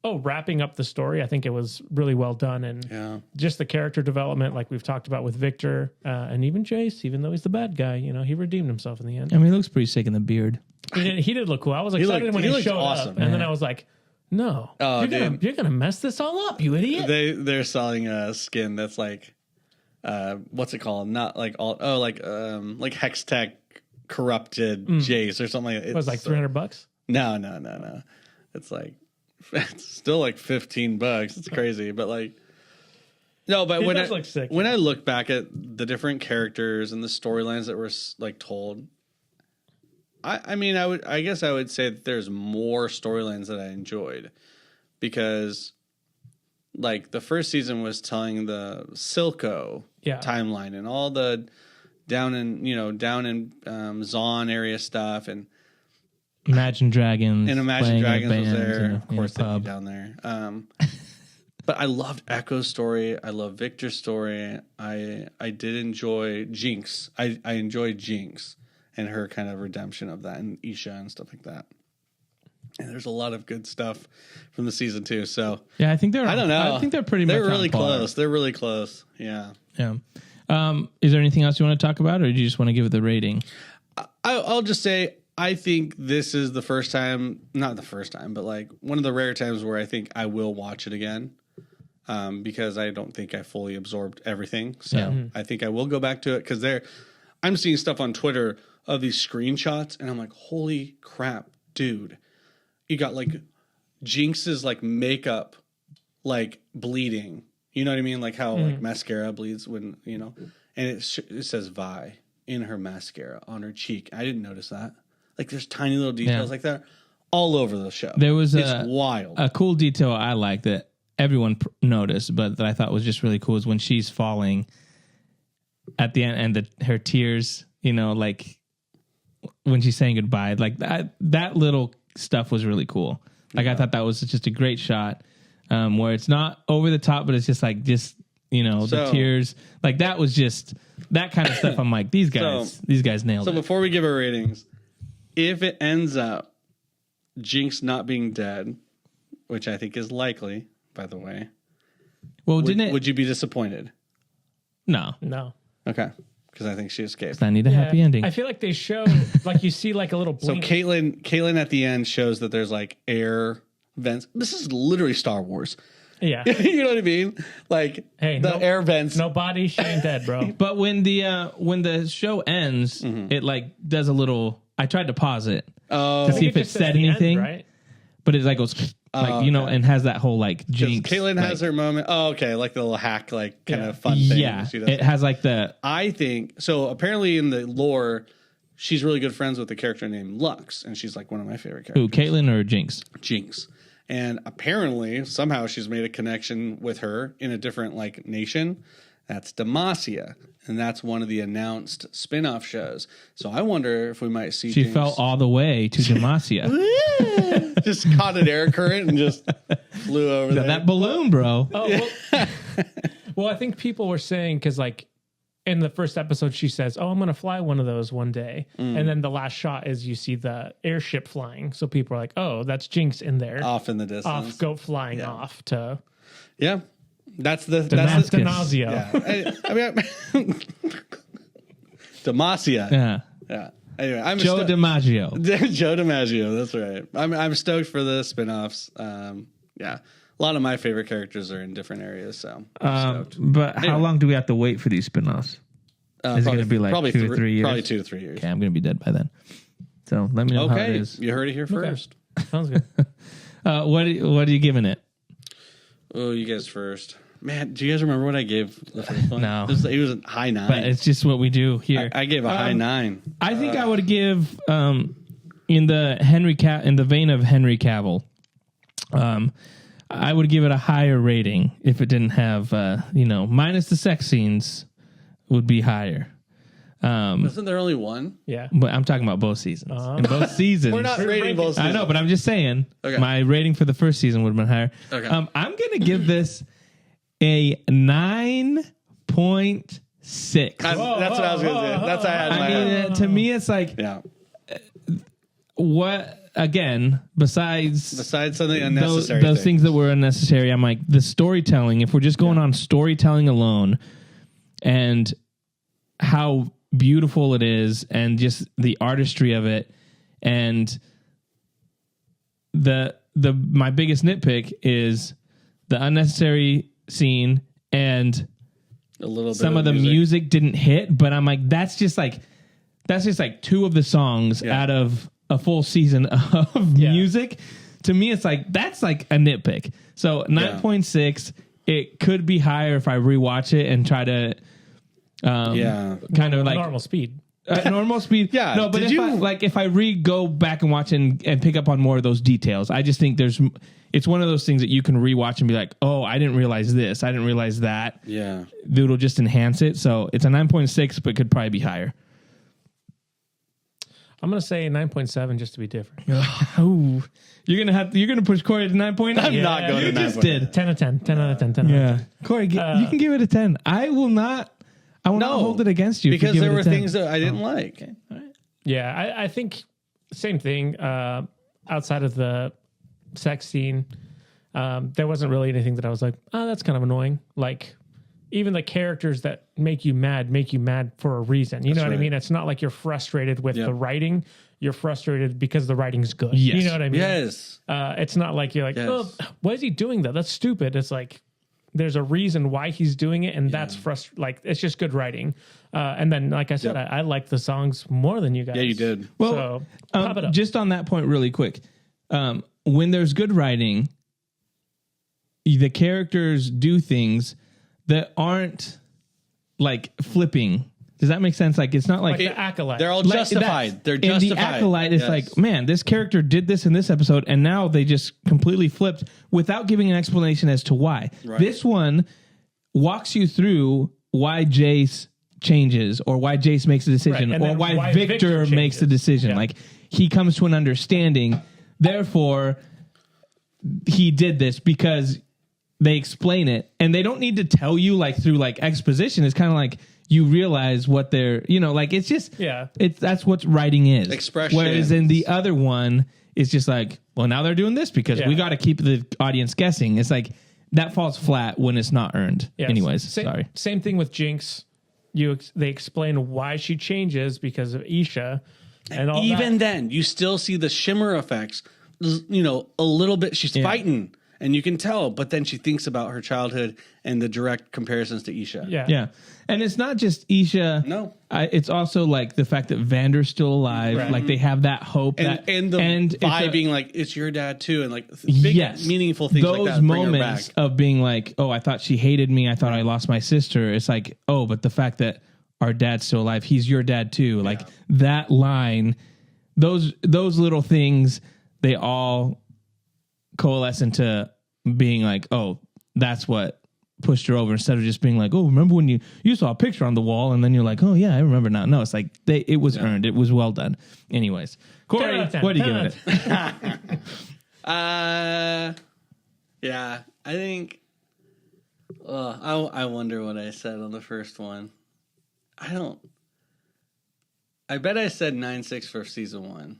wrapping up the story, I think it was really well done. And just the character development, like we've talked about with Victor, and even Jace, even though he's the bad guy, he redeemed himself in the end. I mean, he looks pretty sick in the beard. He did look cool. I was excited when he showed up, and then I was like, "No, you're gonna mess this all up, you idiot!" They're selling a skin that's like, what's it called? Not like like Hex Tech corrupted Jace or something like that. It was like $300. No. It's still like $15. It's crazy, but like, No, but when I look back at the different characters and the storylines that were like told, I guess I would say that there's more storylines that I enjoyed, because like the first season was telling the Silco timeline and all the down in Zon area stuff, and Imagine Dragons. And Imagine Dragons was there. Of course, they'd be down there. But I loved Echo's story. I love Victor's story. I did enjoy Jinx. I enjoyed Jinx and her kind of redemption of that, and Isha and stuff like that. And there's a lot of good stuff from the season too. So yeah, I think they're. I don't know. I think they're pretty. They're really close. They're really close. Yeah. Yeah. Is there anything else you want to talk about, or do you just want to give it the rating? I'll just say I think this is the first time, not the first time, but like one of the rare times where I think I will watch it again. Because I don't think I fully absorbed everything. So I think I will go back to it, because I'm seeing stuff on Twitter of these screenshots, and I'm like, holy crap, dude. You got like Jinx's like makeup like bleeding. You know what I mean? Like how like mascara bleeds when, and it says Vi in her mascara on her cheek. I didn't notice that. Like there's tiny little details like that all over the show. There was wild. A cool detail I like that everyone noticed, but that I thought was just really cool, is when she's falling at the end and her tears, like when she's saying goodbye, like that little stuff was really cool. Like I thought that was just a great shot, where it's not over the top, but it's just like, the tears, like that was just that kind of stuff. I'm like, these guys nailed it. So before we give our ratings, if it ends up Jinx not being dead, which I think is likely, by the way. Well, would you be disappointed? No. Okay, because I think she escaped. I need a happy ending. I feel like they show, like you see like a little blink. So Caitlyn at the end shows that there's like air vents. This is literally Star Wars. Yeah. You know what I mean? Like air vents. No body, she ain't dead, bro. But when the show ends, it like does a little, I tried to pause it to see if it said anything. End, right? But it like goes and has that whole like Jinx. Caitlyn has her moment. Oh, okay, like the little hack, like kind of fun thing. Yeah, it has like the. I think so. Apparently, in the lore, she's really good friends with a character named Lux, and she's like one of my favorite characters. Who, Caitlyn or Jinx? Jinx, and apparently somehow she's made a connection with her in a different like nation. That's Demacia, and that's one of the announced spin-off shows. So I wonder if we might see She fell all the way to Demacia. Just caught an air current and just flew over there. That balloon, bro. Oh, well, I think people were saying, because like in the first episode she says, I'm going to fly one of those one day. And then the last shot is you see the airship flying. So people are like, oh, that's Jinx in there. Off in the distance. Off to... Yeah. That's the Demacia. Yeah. Demacia. Yeah. Anyway, I'm Joe DiMaggio. Joe DiMaggio. That's right. I'm stoked for the spinoffs. Yeah, a lot of my favorite characters are in different areas. So, but how long do we have to wait for these spinoffs? Is it going to be like probably 2 or 3 years? Probably 2 to 3 years. Okay, I'm going to be dead by then. So let me know how it is. You heard it here first. Sounds good. What are you giving it? Oh, you guys first. Man, do you guys remember what I gave the first one? No. It was a high 9. But it's just what we do here. I gave a high 9. I think I would give, in the vein of Henry Cavill, I would give it a higher rating if it didn't have, minus the sex scenes would be higher. Isn't there only one? Yeah. But I'm talking about both seasons. In both seasons. We're not rating both seasons. I know, but I'm just saying my rating for the first season would have been higher. Okay. I'm going to give this a 9.6. That's what I was going to say. That's how I had my head. To me, it's like, what, again, besides something unnecessary. Those things that were unnecessary, I'm like, the storytelling, if we're just going on storytelling alone and how beautiful it is and just the artistry of it, and my biggest nitpick is the unnecessary scene and a little bit some of the music didn't hit, but I'm like, that's just like 2 of the songs out of a full season of music. To me, it's like, that's like a nitpick. So 9.6, it could be higher if I rewatch it and try to kind of like normal speed. Normal speed. Yeah. No, but if I go back and watch and pick up on more of those details, I just think it's one of those things that you can rewatch and be like, oh, I didn't realize this. I didn't realize that. Yeah. It'll just enhance it. So it's a 9.6, but could probably be higher. I'm going to say 9.7 just to be different. Oh, you're going to push Corey to 9.9. I'm not going to 9.9. Just did. 10 out of 10. 10 out of 10. 10 out of 10. Corey, you can give it a 10. I will not hold it against you. Because there were things that I didn't like. Okay. All right. Yeah, I think same thing. Outside of the sex scene, there wasn't really anything that I was like, oh, that's kind of annoying. Like, even the characters that make you mad for a reason. You know what I mean? It's not like you're frustrated with the writing. You're frustrated because the writing's good. Yes. You know what I mean? Yes. It's not like you're like, oh, why is he doing that? That's stupid. It's like, there's a reason why he's doing it, and that's like it's just good writing. And then, like I said, I like the songs more than you guys. Yeah, you did. Well, so, pop it up. Just on that point, really quick, when there's good writing, the characters do things that aren't like flipping. Does that make sense? Like, it's not like the acolyte. They're all justified. They're justified. And the acolyte is like, man, this character did this in this episode, and now they just completely flipped without giving an explanation as to why. Right. This one walks you through why Jace changes, or why Jace makes a decision, or why Victor makes the decision. Yeah. Like, he comes to an understanding. Therefore, he did this because they explain it, and they don't need to tell you like through like exposition. It's kind of like you realize what they're, like it's just, that's what writing is. Expression. Whereas in the other one, it's just like, well, now they're doing this because we got to keep the audience guessing. It's like that falls flat when it's not earned. Yes. Anyways, sorry. Same thing with Jinx. They explain why she changes because of Isha, and all even that. Then you still see the shimmer effects. A little bit. She's fighting. And you can tell, but then she thinks about her childhood and the direct comparisons to Isha. Yeah. And it's not just Isha. No. It's also like the fact that Vander's still alive. Right. Like they have that hope. And the vibe being like, it's your dad too. And like big, meaningful things like that. Those moments of being like, oh, I thought she hated me. I thought I lost my sister. It's like, oh, but the fact that our dad's still alive, he's your dad too. Yeah. Like that line, those little things, they all coalesce into being like, oh, that's what pushed her over, instead of just being like, oh, remember when you saw a picture on the wall and then you're like, oh yeah, I remember now. No, it's like it was earned. It was well done. Anyways, Corey, what are you giving it? Yeah, I think I wonder what I said on the first one. I bet I said 9.6 for season 1.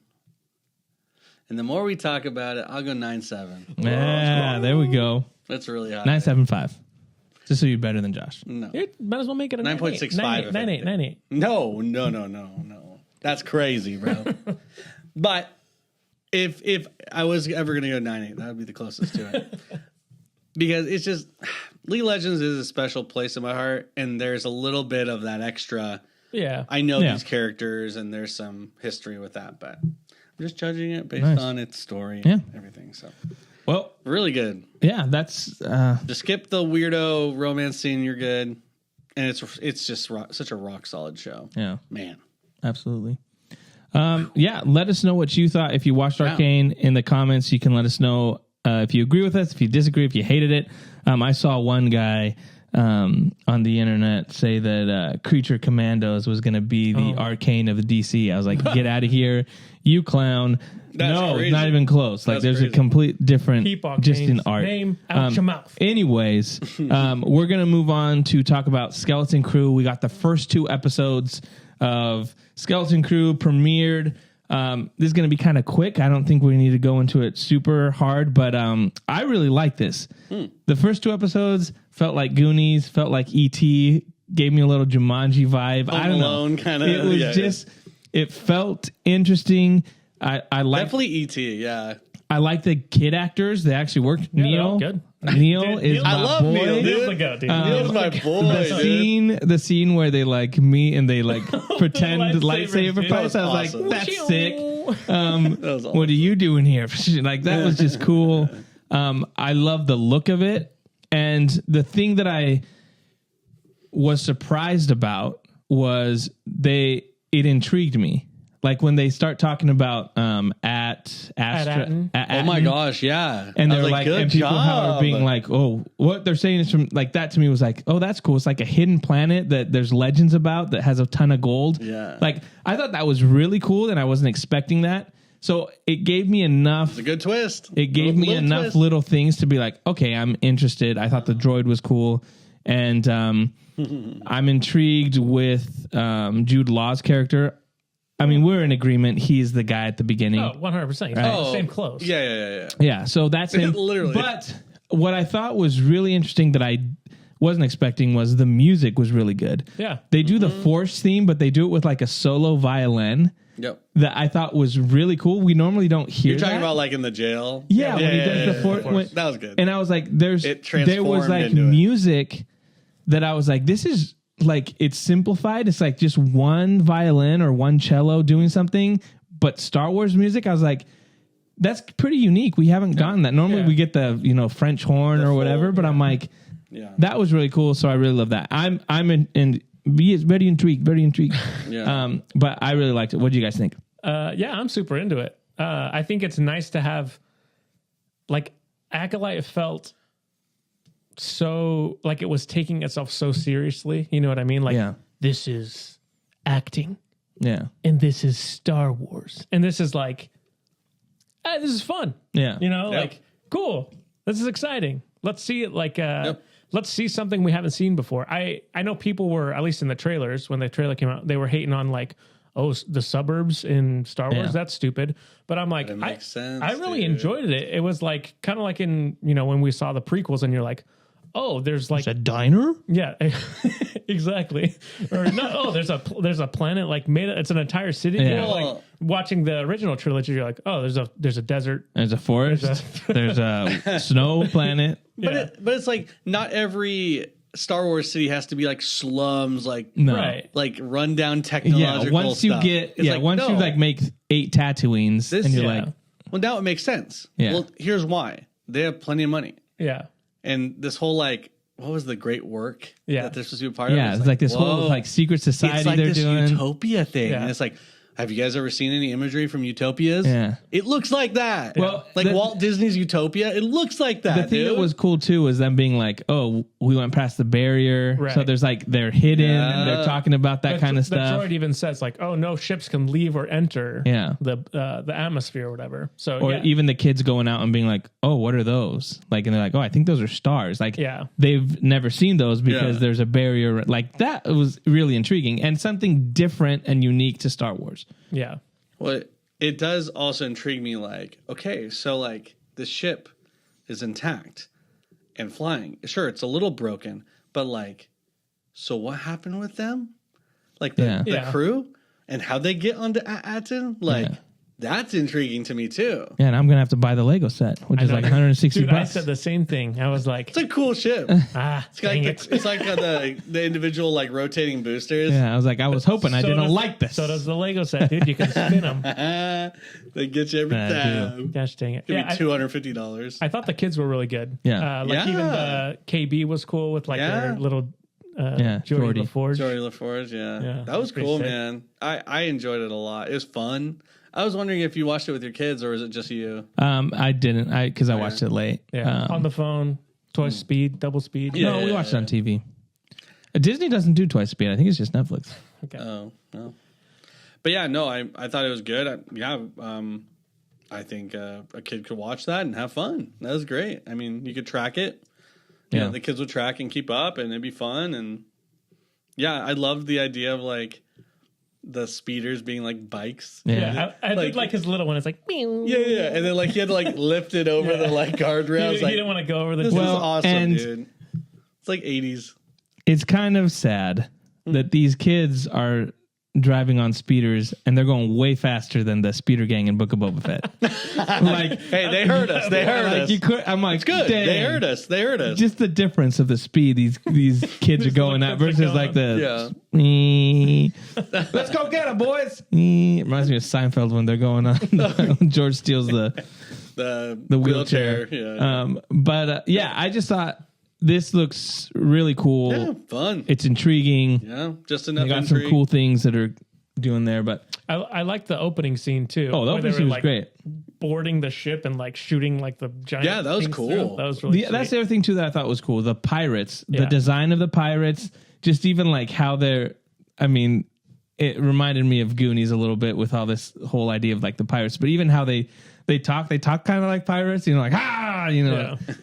And the more we talk about it, I'll go 9.7. Yeah, there we go. That's really high. 9.75. Just so you're better than Josh. No. You might as well make it a 9.65. 9.8. No. That's crazy, bro. But if I was ever going to go 9.8, that would be the closest to it. Because it's just, League of Legends is a special place in my heart, and there's a little bit of that extra. Yeah. I know these characters, and there's some history with that, but I'm just judging it based on its story and everything. So, well, really good. Yeah, that's just skip the weirdo romance scene. You're good, and it's just such a rock solid show. Yeah, man, absolutely. Let us know what you thought. If you watched Arcane in the comments, you can let us know if you agree with us, if you disagree, if you hated it. I saw one guy on the internet say that Creature Commandos was going to be the Arcane of the DC. I was like, get out of here, you clown. No, crazy. Not even close. Like, there's crazy. A complete different, just in art. Name out your mouth. Anyways, we're going to move on to talk about Skeleton Crew. We got the first 2 episodes of Skeleton Crew premiered. This is going to be kind of quick. I don't think we need to go into it super hard, but I really like this. The first 2 episodes felt like Goonies, felt like E.T., gave me a little Jumanji vibe. I don't know. Kind of. It was it felt interesting. I like definitely E.T. Yeah, I like the kid actors. They actually worked. Neil, good. Neil is my love boy. Neil, dude. Neil's the goat, dude. Neil's my boy. The scene where they like meet and they like pretend lightsaber fights. I was awesome. Like, that's sick. That was awesome. What are you doing here? Like, that was just cool. I love the look of it. And the thing that I was surprised about was it intrigued me. Like when they start talking about at Astra. Oh my gosh, yeah. And they're like, and people how are being like, oh, what they're saying is from like that to me was like, oh, that's cool. It's like a hidden planet that there's legends about that has a ton of gold. Yeah. Like I thought that was really cool, and I wasn't expecting that. So it gave me enough. It's a good twist. It gave me enough twist. Little things to be like, okay, I'm interested. I thought the droid was cool, and I'm intrigued with Jude Law's character. I mean, we're in agreement. He's the guy at the beginning. Oh, 100%. Right? Same clothes. Yeah. Yeah, so that's him. Literally. But what I thought was really interesting that I wasn't expecting was the music was really good. Yeah. They do the Force theme, but they do it with like a solo violin. Yep. That I thought was really cool. We normally don't hear. You're talking about like in the jail. Yeah, when he does the Force. That was good. And I was like, there was like music that I was like, this is. Like it's simplified. It's like just one violin or one cello doing something, but Star Wars music. I was like, that's pretty unique. We haven't gotten that. Normally we get the French horn or whatever, but I'm like, that was really cool. So I really love that. I'm very intrigued. Yeah. But I really liked it. What do you guys think? Yeah, I'm super into it. I think it's nice to have like Acolyte felt so like it was taking itself so seriously, you know what I mean? Like this is acting, and this is Star Wars, and this is like, this is fun, like cool. This is exciting. Let's see it. Like, let's see something we haven't seen before. I know people were, at least in the trailers when the trailer came out, they were hating on like, oh, the suburbs in Star Wars, that's stupid. But I'm like, I really enjoyed it. It was like kind of like in when we saw the prequels, and you're like, oh, there's like a diner. Yeah, exactly. Or no, oh, there's a planet like made. It's an entire city. Yeah. Like watching the original trilogy, you're like, oh, there's a desert. There's a forest. There's a snow planet. But it's like not every Star Wars city has to be like slums, like like rundown technological. Yeah, once you stuff. get once you like make 8 Tatooines, and you're like, well, now it makes sense. Yeah. Well, here's why: they have plenty of money. Yeah. And this whole like, what was the great work that they're supposed to be a part of? Yeah, it's like this whole like secret society it's like they're this doing. Utopia thing. And it's like, have you guys ever seen any imagery from Utopias? Yeah. It looks like that. Well, like Walt Disney's Utopia, it looks like that. The thing that was cool too was them being like, oh, we went past the barrier. Right. So there's like, they're hidden. And they're talking about that kind of stuff. The droid even says like, oh, no ships can leave or enter the atmosphere or whatever. So or even the kids going out and being like, oh, what are those? Like, and they're like, oh, I think those are stars. Like, they've never seen those because there's a barrier. Like that was really intriguing and something different and unique to Star Wars. Yeah. Well, it does also intrigue me, like, okay, so, like, the ship is intact and flying. Sure, it's a little broken, but, like, so what happened with them? Like, the crew? And how'd they get onto Aten? Like, that's intriguing to me, too. Yeah, and I'm going to have to buy the Lego set, which is like $160. Dude, I said the same thing. I was like... It's a cool ship. It's like the individual, like, rotating boosters. Yeah, I was like, I was hoping I didn't like this. So does the Lego set, dude. You can spin them. They get you every time. Gosh dang it. It'd be $250. I thought the kids were really good. Yeah. Even the KB was cool with, like, their little... Geordie LaForge. Geordie LaForge, yeah. That was cool, man. I enjoyed it a lot. It was fun. I was wondering if you watched it with your kids or was it just you? I didn't. Because I watched it late. Yeah, on the phone, twice speed, double speed. Yeah, no, we watched it on TV. Disney doesn't do twice speed. I think it's just Netflix. Okay. Oh, no. But yeah, no, I thought it was good. I think a kid could watch that and have fun. That was great. I mean, you could track it. You know, the kids would track and keep up, and it'd be fun. And yeah, I loved the idea of like the speeders being like bikes. Yeah, I did like his little one. It's like, meow. Yeah, and then like he had to like lift it over the like guardrails. He didn't want to go over the. This is awesome, dude. It's like 80s. It's kind of sad that these kids are driving on speeders and they're going way faster than the speeder gang in Book of Boba Fett. Like, hey, they heard us. They heard us. You could, I'm like, it's good. Dang. They heard us. They heard us. Just the difference of the speed these kids are going at versus like the let's go get them, boys. Reminds me of Seinfeld when they're going on. George steals the wheelchair. Yeah. But I just thought this looks really cool. Yeah, fun. It's intriguing. Yeah, just enough. They got intrigue. some cool things that are doing there, but I like the opening scene too. oh, the opening scene was great. Boarding the ship and like shooting like the giant. Yeah, that was things cool. through. That was really. That's the other thing too that I thought was cool. The pirates, the Yeah. design of the pirates, just even like how they're. I mean, it reminded me of Goonies a little bit with all this whole idea of like the pirates, but even how they talk kind of like pirates. You know, like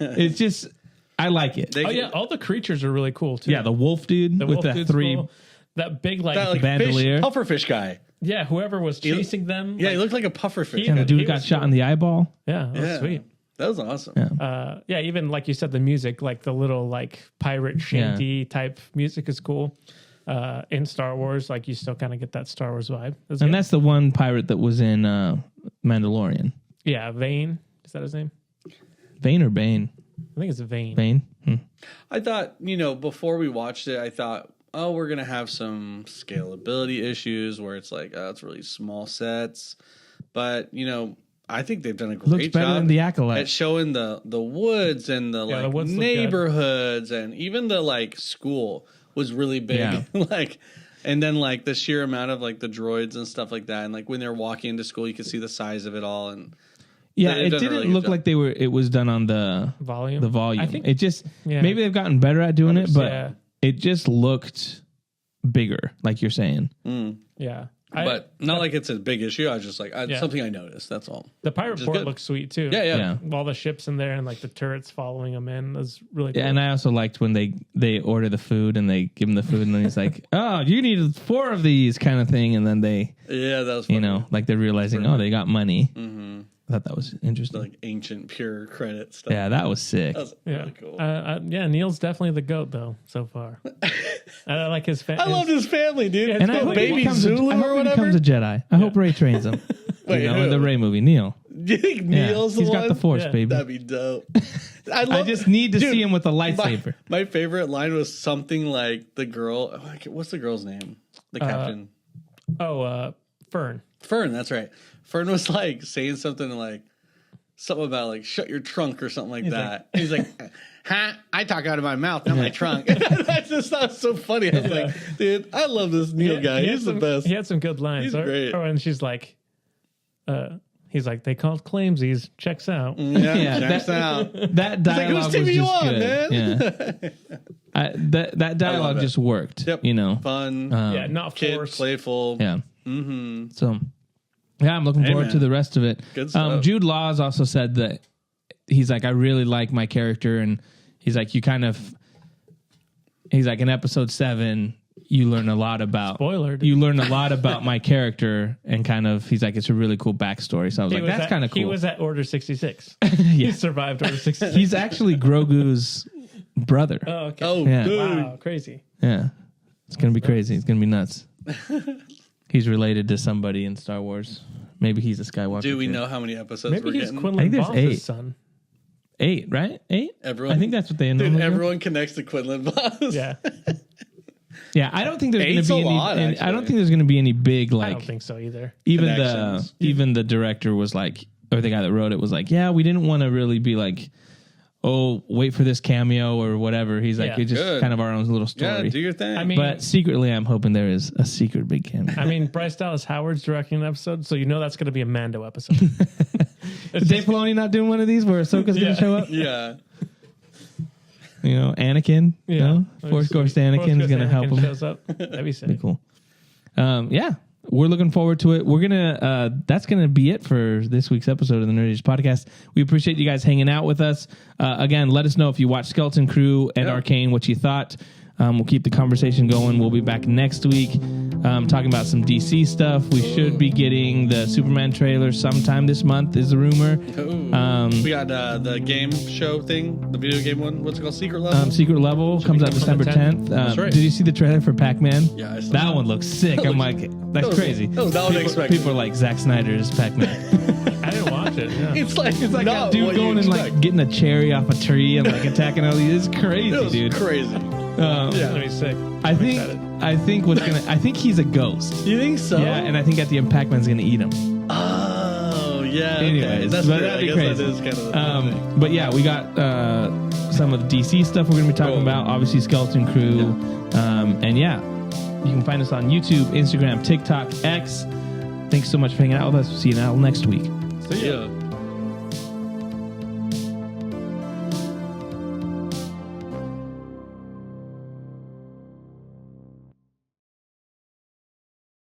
it's just. I like it. All the creatures are really cool too. Yeah, the wolf dude with the three. Cool. That big bandolier. Pufferfish guy. Yeah, whoever was chasing them. Yeah, he looked like a pufferfish. And the dude got shot in the eyeball. Yeah, that was sweet. That was awesome. Yeah. Even like you said, the music, like the little like pirate shanty type music is cool. In Star Wars, like you still kind of get that Star Wars vibe. And that's the one pirate that was in Mandalorian. Yeah, Vane. Is that his name? Vane or Bane? I think it's Vane. Vane. I thought, before we watched it, I thought, oh, we're going to have some scalability issues where it's like, oh, it's really small sets. But, I think they've done a great better job than the Acolyte. at showing the woods and the woods neighborhoods and even the like school was really big. Yeah. And then like the sheer amount of like the droids and stuff like that. And like when they're walking into school, you can see the size of it all. And yeah, it didn't really look like it was done on the volume. The volume. I think it just maybe they've gotten better at doing it, but it just looked bigger, like you're saying. Yeah. But not like it's a big issue. I was just like, something I noticed. That's all. The pirate port looks sweet too. Yeah. All the ships in there and like the turrets following them in was really cool. Yeah, and I also liked when they order the food and they give him the food and then he's like, oh, you need 4 of these kind of thing. And then that was funny. like they're realizing, they got money. Mm-hmm. I thought that was interesting. Like ancient pure credit stuff. Yeah, that was sick. That was really cool. Neil's definitely the GOAT though so far. I like his family. I love his family, dude. And I hope baby Zulu or whatever. He becomes a Jedi. I hope Ray trains him. Wait, in the Ray movie, Neil. Do you think Neil's the He's one? got the Force, baby. That'd be dope. I just need to see him with a lightsaber. My favorite line was something like the girl. What's the girl's name? The captain. Fern. Fern, that's right. Fern was like saying something like something about like shut your trunk or something like that. He's like, huh? I talk out of my mouth, not my trunk. I just thought it was so funny. I was like, dude, I love this Neil guy. He's the best. He had some good lines. He's great. And she's like, he's like, they called claimsies. Checks out. Yeah, checks out. That dialogue like, was just good. Man? Yeah. That dialogue just worked. Yep. Fun. Not kid, forced. playful. Yeah. Mm-hmm. So, yeah, I'm looking forward to the rest of it. Good stuff. Jude Law's also said that he's like, I really like my character, and he's like, he's like, in episode 7, you learn a lot about spoiler. Dude. You learn a lot about my character, and kind of he's like, it's a really cool backstory. So I was like, that's kind of cool. He was at Order 66. He survived Order 66. He's actually Grogu's brother. Oh, okay. Oh, yeah. Wow, crazy. Yeah, it's gonna be crazy. It's gonna be nuts. He's related to somebody in Star Wars. Maybe he's a Skywalker. Do we know how many episodes Maybe we're he's getting? Quinlan Voss' son. 8, right? 8? Everyone, I think that's what they know. Dude, everyone connects to Quinlan Voss. Yeah. Yeah, I don't think there's going to be any. I don't think there's going to be any big like. I don't think so either. Even the director was like, or the guy that wrote it was like, yeah, we didn't want to really be like, oh, wait for this cameo or whatever. He's like, it's just kind of our own little story. Yeah, do your thing. But secretly, I'm hoping there is a secret big cameo. I mean, Bryce Dallas Howard's directing an episode, so you know that's going to be a Mando episode. Is Dave Filoni not doing one of these where Ahsoka's going to show up? Yeah. Anakin. Yeah. No? Force Ghost Anakin's going to help him. Shows up. That'd be sick. Pretty cool. Yeah. We're looking forward to it. We're gonna. That's gonna be it for this week's episode of the Nerdiest Podcast. We appreciate you guys hanging out with us. Again, let us know if you watched Skeleton Crew and Arcane, what you thought. We'll keep the conversation going. We'll be back next week talking about some DC stuff. We should be getting the Superman trailer sometime this month, is the rumor. We got the game show thing, the video game one. What's it called? Secret Level? Secret Level comes out December 10th. That's right. Did you see the trailer for Pac-Man? Yeah, I saw that one looks sick. I'm like, that's crazy. That was not unexpected. People are like, Zack Snyder's Pac-Man. I didn't watch it. Yeah. It's like a dude going and like getting a cherry off a tree and like attacking all these. It's crazy, dude. Crazy. It's gonna be sick. I think he's a ghost. You think so? Yeah, and I think at the end Pac-Man's gonna eat him. Oh yeah. Anyways, okay. That'd be crazy. That is kind of but yeah, we got some of the DC stuff we're going to be talking about. Obviously, Skeleton Crew. And yeah, you can find us on YouTube, Instagram, TikTok, X. Thanks so much for hanging out with us. We'll see you now next week. See ya.